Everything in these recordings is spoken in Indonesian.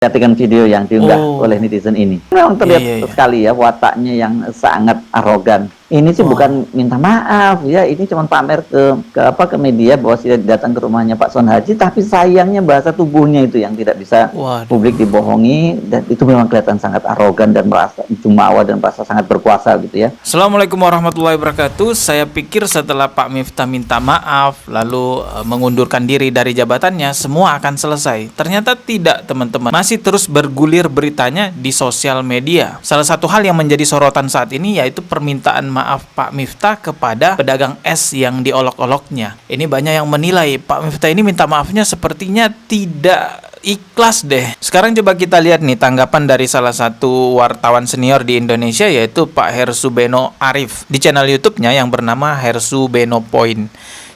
Perhatikan video yang diunggah oleh netizen ini. Memang terlihat sekali ya wataknya yang sangat arogan. Ini sih bukan minta maaf ya, ini cuma pamer ke media bahwa sudah datang ke rumahnya Pak Son Haji, tapi sayangnya bahasa tubuhnya itu yang tidak bisa publik dibohongi, dan itu memang kelihatan sangat arogan dan merasa jumawa dan merasa sangat berkuasa gitu ya. Assalamualaikum warahmatullahi wabarakatuh. Saya pikir setelah Pak Miftah minta maaf lalu mengundurkan diri dari jabatannya, semua akan selesai. Ternyata tidak, teman-teman. Masih terus bergulir beritanya di sosial media. Salah satu hal yang menjadi sorotan saat ini yaitu permintaan maaf Pak Miftah kepada pedagang es yang diolok-oloknya. Ini banyak yang menilai Pak Miftah ini minta maafnya sepertinya tidak ikhlas deh. Sekarang coba kita lihat nih tanggapan dari salah satu wartawan senior di Indonesia, yaitu Pak Hersu Beno Arif di channel YouTube-nya yang bernama Hersu Beno Point.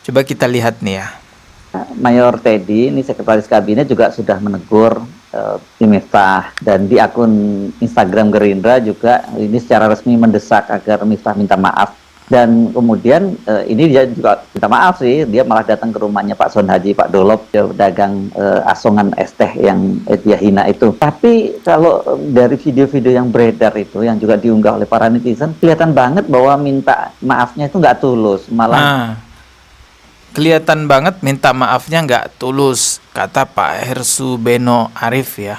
Coba kita lihat nih ya. Mayor Teddy, ini sekretaris kabinet, juga sudah menegur Miftah, dan di akun Instagram Gerindra juga ini secara resmi mendesak agar Miftah minta maaf. Dan kemudian ini dia juga minta maaf sih, dia malah datang ke rumahnya Pak Son Haji, Pak Dolop, pedagang asongan es teh yang dia hina itu. Tapi kalau dari video-video yang beredar itu, yang juga diunggah oleh para netizen, kelihatan banget bahwa minta maafnya itu nggak tulus, malah kelihatan banget minta maafnya nggak tulus, kata Pak Hersu Beno Arif ya.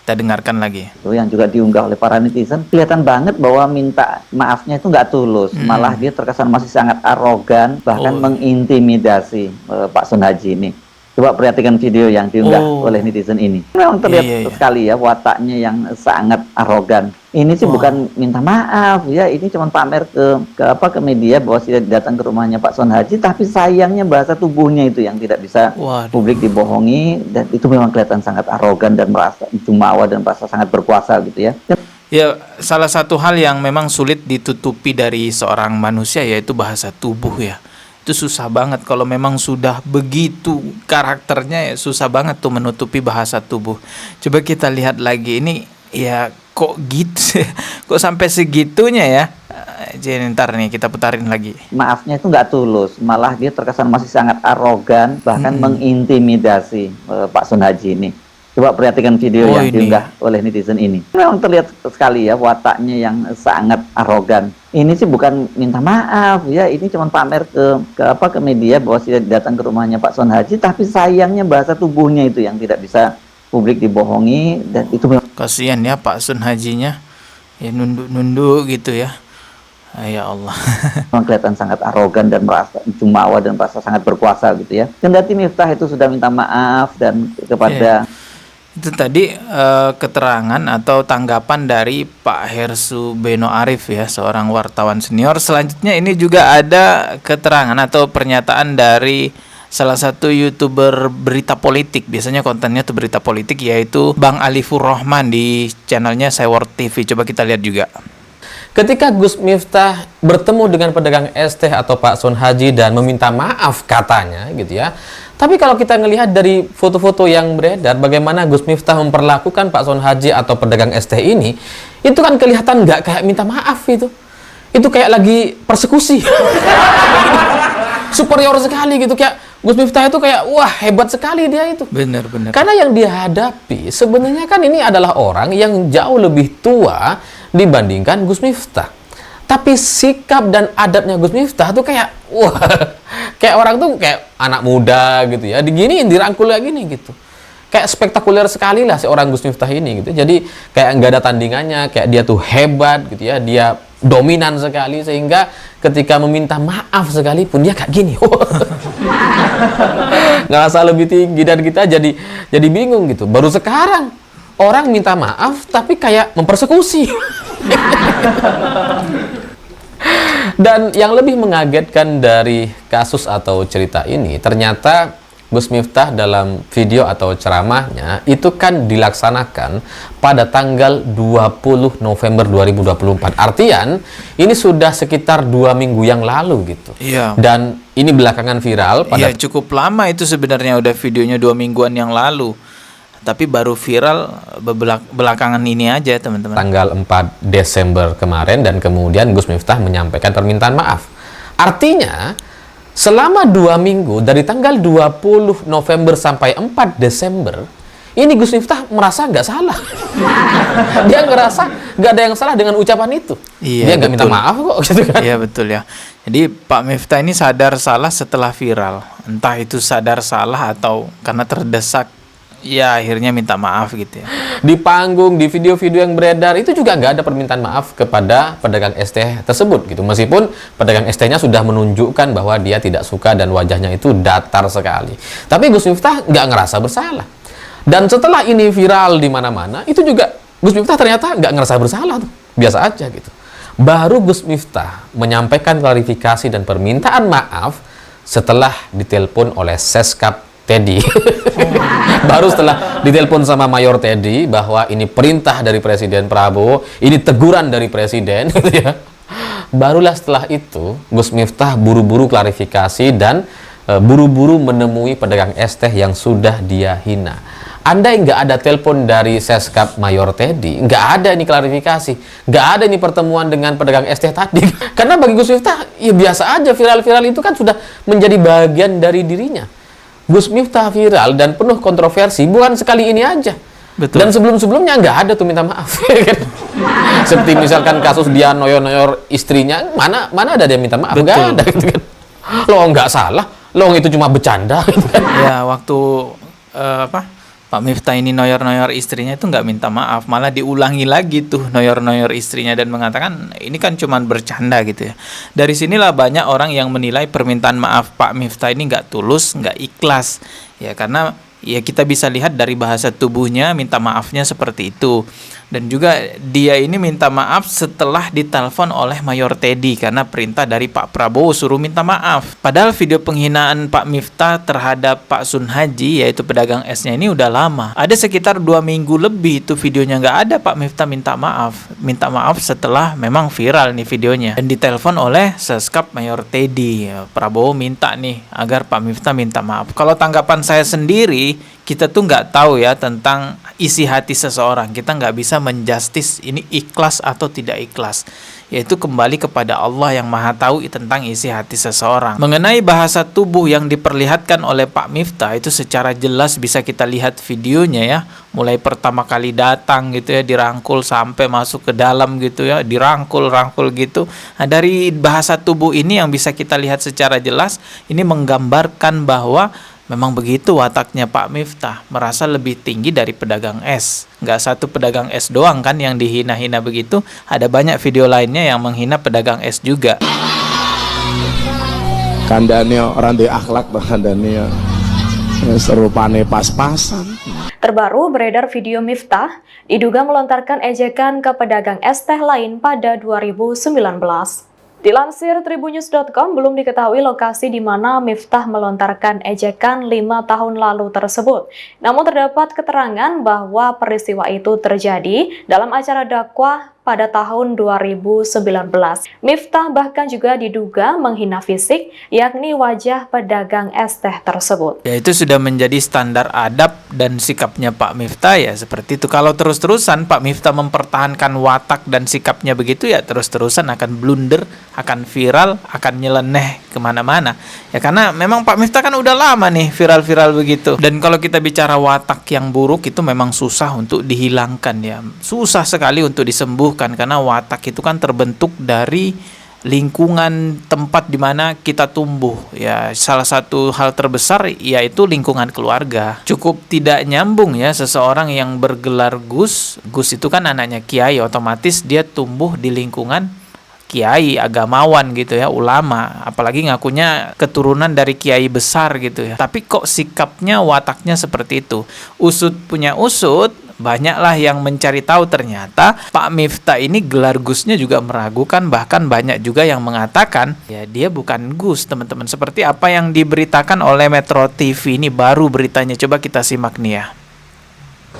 Kita dengarkan lagi. Itu yang juga diunggah oleh para netizen, kelihatan banget bahwa minta maafnya itu nggak tulus, malah dia terkesan masih sangat arogan, bahkan mengintimidasi Pak Son Haji ini. Coba perhatikan video yang diunggah oleh netizen ini. Memang terlihat sekali ya wataknya yang sangat arogan. Ini sih bukan minta maaf ya, ini cuma pamer ke media bahwa sudah datang ke rumahnya Pak Son Haji, tapi sayangnya bahasa tubuhnya itu yang tidak bisa publik dibohongi, dan itu memang kelihatan sangat arogan dan merasa jumawa dan merasa sangat berkuasa gitu ya. Ya, salah satu hal yang memang sulit ditutupi dari seorang manusia yaitu bahasa tubuh ya. Itu susah banget kalau memang sudah begitu karakternya, ya susah banget tuh menutupi bahasa tubuh. Coba kita lihat lagi ini ya, kok gitu kok sampai segitunya ya. Jadi ntar nih kita putarin lagi. Maafnya itu nggak tulus, malah dia terkesan masih sangat arogan, bahkan mengintimidasi Pak Son Haji ini. Coba perhatikan video yang diunggah oleh netizen ini. Memang terlihat sekali ya wataknya yang sangat arogan. Ini sih bukan minta maaf ya, ini cuma pamer ke media bahwa sudah datang ke rumahnya Pak Son Haji, tapi sayangnya bahasa tubuhnya itu yang tidak bisa publik dibohongi, dan itu memang kasihan ya Pak Son Hajinya. Ya nunduk-nunduk gitu ya. Ya Allah. Memang kelihatan sangat arogan dan merasa jumawa dan merasa sangat berkuasa gitu ya. Kendati Miftah itu sudah minta maaf dan kepada itu tadi keterangan atau tanggapan dari Pak Hersu Beno Arif ya, seorang wartawan senior. Selanjutnya ini juga ada keterangan atau pernyataan dari salah satu YouTuber berita politik. Biasanya kontennya tuh berita politik, yaitu Bang Alifur Rahman di channelnya Seword TV. Coba kita lihat juga. Ketika Gus Miftah bertemu dengan pedagang es teh atau Pak Son Haji dan meminta maaf katanya gitu ya. Tapi kalau kita ngelihat dari foto-foto yang beredar, bagaimana Gus Miftah memperlakukan Pak Son Haji atau pedagang es teh ini, itu kan kelihatan nggak kayak minta maaf itu. Itu kayak lagi persekusi. Superior sekali gitu, kayak Gus Miftah itu kayak wah hebat sekali dia itu. Benar. Karena yang dia hadapi sebenarnya kan ini adalah orang yang jauh lebih tua dibandingkan Gus Miftah. Tapi sikap dan adabnya Gus Miftah tuh kayak wah, kayak orang tuh kayak anak muda gitu ya, diginiin, dirangkul kayak gini gitu. Kayak spektakuler sekali lah si orang Gus Miftah ini gitu. Jadi kayak nggak ada tandingannya, kayak dia tuh hebat gitu ya, dia dominan sekali sehingga ketika meminta maaf sekalipun dia kayak gini. Ngerasa lebih tinggi dan kita jadi bingung gitu. Baru sekarang orang minta maaf tapi kayak mempersekusi. Dan yang lebih mengagetkan dari kasus atau cerita ini, ternyata Gus Miftah dalam video atau ceramahnya itu kan dilaksanakan pada tanggal 20 November 2024. Artian ini sudah sekitar 2 minggu yang lalu gitu. Iya. Dan ini belakangan viral pada cukup lama itu sebenarnya, udah videonya 2 mingguan yang lalu. Tapi baru viral belakangan ini aja, teman-teman. Tanggal 4 Desember kemarin, dan kemudian Gus Miftah menyampaikan permintaan maaf. Artinya selama 2 minggu dari tanggal 20 November sampai 4 Desember ini Gus Miftah merasa nggak salah. Dia ngerasa nggak ada yang salah dengan ucapan itu. Iya, Dia nggak minta betul. maaf kok, gitu kan. Iya betul ya. Jadi Pak Miftah ini sadar salah setelah viral. Entah itu sadar salah atau karena terdesak, ya akhirnya minta maaf gitu ya. Di panggung, di video-video yang beredar itu juga nggak ada permintaan maaf kepada pedagang es teh tersebut gitu. Meskipun pedagang es tehnya sudah menunjukkan bahwa dia tidak suka dan wajahnya itu datar sekali. Tapi Gus Miftah nggak ngerasa bersalah. Dan setelah ini viral di mana-mana, itu juga Gus Miftah ternyata nggak ngerasa bersalah tuh. Biasa aja gitu. Baru Gus Miftah menyampaikan klarifikasi dan permintaan maaf setelah ditelepon oleh Seskap Teddy. Baru setelah ditelepon sama Mayor Teddy bahwa ini perintah dari Presiden Prabowo, ini teguran dari Presiden, gitu ya. Barulah setelah itu Gus Miftah buru-buru klarifikasi dan buru-buru menemui pedagang es teh yang sudah dia hina. Andai nggak ada telepon dari Seskap Mayor Teddy, nggak ada ini klarifikasi, nggak ada ini pertemuan dengan pedagang es teh tadi. Karena bagi Gus Miftah, ya biasa aja, viral-viral itu kan sudah menjadi bagian dari dirinya. Gus Miftah viral dan penuh kontroversi bukan sekali ini aja. Betul. Dan sebelum-sebelumnya nggak ada tuh minta maaf. Seperti misalkan kasus dia noyor-noyor istrinya, mana ada dia minta maaf? Nggak ada gitu kan. Lo nggak salah, lo itu cuma bercanda. Gitu kan. Ya waktu Pak Miftah ini noyor-noyor istrinya itu nggak minta maaf, malah diulangi lagi tuh noyor-noyor istrinya dan mengatakan ini kan cuman bercanda gitu ya. Dari sinilah banyak orang yang menilai permintaan maaf Pak Miftah ini nggak tulus, nggak ikhlas. Ya karena ya kita bisa lihat dari bahasa tubuhnya minta maafnya seperti itu. Dan juga dia ini minta maaf setelah ditelepon oleh Mayor Teddy karena perintah dari Pak Prabowo suruh minta maaf. Padahal video penghinaan Pak Miftah terhadap Pak Sun Haji, yaitu pedagang esnya ini udah lama. Ada sekitar 2 minggu lebih itu videonya nggak ada Pak Miftah minta maaf. Minta maaf setelah memang viral nih videonya. Dan ditelepon oleh Seskap Mayor Teddy. Prabowo minta nih agar Pak Miftah minta maaf. Kalau tanggapan saya sendiri, kita tuh nggak tahu ya tentang isi hati seseorang. Kita nggak bisa menjustis ini ikhlas atau tidak ikhlas. Yaitu kembali kepada Allah yang maha tahu tentang isi hati seseorang. Mengenai bahasa tubuh yang diperlihatkan oleh Pak Miftah itu secara jelas bisa kita lihat videonya ya. Mulai pertama kali datang gitu ya, dirangkul sampai masuk ke dalam gitu ya, dirangkul-rangkul gitu. Nah, dari bahasa tubuh ini yang bisa kita lihat secara jelas, ini menggambarkan bahwa memang begitu wataknya Pak Miftah, merasa lebih tinggi dari pedagang es. Nggak satu pedagang es doang kan yang dihina-hina begitu, ada banyak video lainnya yang menghina pedagang es juga. Kandane orang di akhlak tuh kandane serupane pas-pasan. Terbaru beredar video Miftah diduga melontarkan ejekan ke pedagang es teh lain pada 2019. Dilansir tribunnews.com, belum diketahui lokasi di mana Miftah melontarkan ejekan 5 tahun lalu tersebut. Namun terdapat keterangan bahwa peristiwa itu terjadi dalam acara dakwah pada tahun 2019. Miftah bahkan juga diduga menghina fisik, yakni wajah pedagang es teh tersebut. Ya itu sudah menjadi standar adab dan sikapnya Pak Miftah ya seperti itu. Kalau terus-terusan Pak Miftah mempertahankan watak dan sikapnya begitu ya terus-terusan akan blunder, akan viral, akan nyeleneh kemana-mana. Ya karena memang Pak Miftah kan udah lama nih viral-viral begitu. Dan kalau kita bicara watak yang buruk itu memang susah untuk dihilangkan ya. Susah sekali untuk disembuhkan karena watak itu kan terbentuk dari lingkungan tempat di mana kita tumbuh ya. Salah satu hal terbesar yaitu lingkungan keluarga. Cukup tidak nyambung ya seseorang yang bergelar Gus itu kan anaknya kiai, otomatis dia tumbuh di lingkungan kiai, agamawan gitu ya, ulama, apalagi ngakunya keturunan dari kiai besar gitu ya. Tapi kok sikapnya, wataknya seperti itu. Usut punya usut, banyaklah yang mencari tahu ternyata Pak Miftah ini gelar Gusnya juga meragukan, bahkan banyak juga yang mengatakan ya dia bukan Gus, teman-teman. Seperti apa yang diberitakan oleh Metro TV ini baru beritanya, coba kita simak nih ya.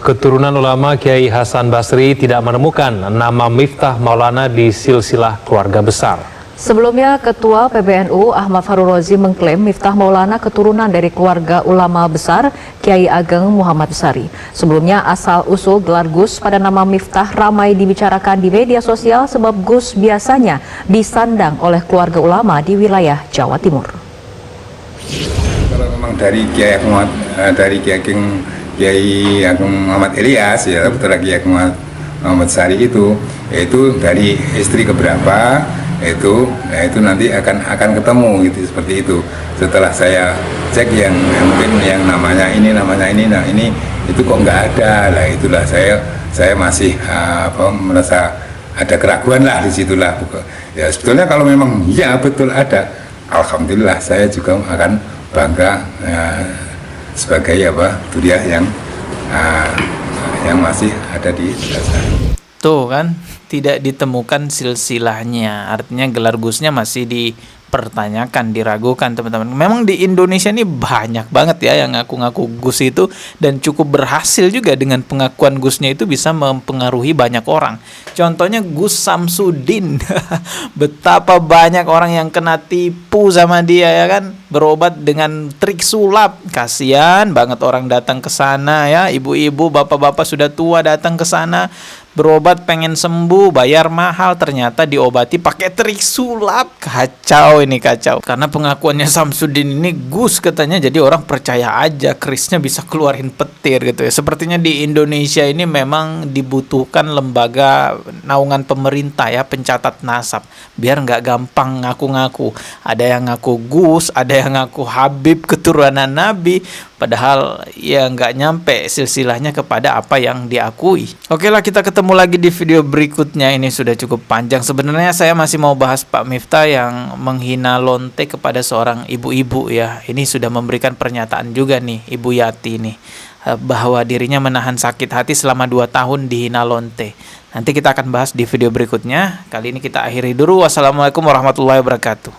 Keturunan ulama Kiai Hasan Basri tidak menemukan nama Miftah Maulana di silsilah keluarga besar. Sebelumnya, Ketua PBNU Ahmad Farul Razi mengklaim Miftah Maulana keturunan dari keluarga ulama besar Kiai Ageng Muhammad Besari. Sebelumnya, asal-usul gelar Gus pada nama Miftah ramai dibicarakan di media sosial sebab Gus biasanya disandang oleh keluarga ulama di wilayah Jawa Timur. Kalau memang dari Kiai Ageng Kiai Agung Muhammad Ilyas, ya putra Kiai Agung Muhammad Sari itu, yaitu dari istri keberapa itu, nah itu nanti akan ketemu gitu, seperti itu. Setelah saya cek yang mungkin yang namanya ini, nah ini itu kok nggak ada lah, itulah saya masih merasa ada keraguan lah, disitulah. Ya sebetulnya kalau memang ya betul ada, alhamdulillah saya juga akan bangga sebagai duriah yang masih ada di dasar. Tuh kan, tidak ditemukan silsilahnya. Artinya gelar Gusnya masih dipertanyakan, diragukan teman-teman. Memang di Indonesia ini banyak banget ya yang ngaku-ngaku Gus itu, dan cukup berhasil juga dengan pengakuan Gusnya itu bisa mempengaruhi banyak orang. Contohnya Gus Samsudin. Betapa banyak orang yang kena tipu sama dia ya kan, berobat dengan trik sulap. Kasihan banget orang datang ke sana ya, ibu-ibu, bapak-bapak sudah tua datang ke sana berobat pengen sembuh, bayar mahal, ternyata diobati pakai trik sulap. Kacau ini, kacau. Karena pengakuannya Samsudin ini Gus katanya, jadi orang percaya aja, kerisnya bisa keluarin petir gitu ya. Sepertinya di Indonesia ini memang dibutuhkan lembaga naungan pemerintah ya, pencatat nasab, biar nggak gampang ngaku-ngaku. Ada yang ngaku Gus, ada yang ngaku Habib keturunan Nabi, padahal ya nggak nyampe silsilahnya kepada apa yang diakui. Oke lah, kita ketemu lagi di video berikutnya. Ini sudah cukup panjang. Sebenarnya saya masih mau bahas Pak Miftah yang menghina lonte kepada seorang ibu-ibu ya. Ini sudah memberikan pernyataan juga nih Ibu Yati nih, bahwa dirinya menahan sakit hati selama 2 tahun dihina lonte. Nanti kita akan bahas di video berikutnya. Kali ini kita akhiri dulu. Wassalamualaikum warahmatullahi wabarakatuh.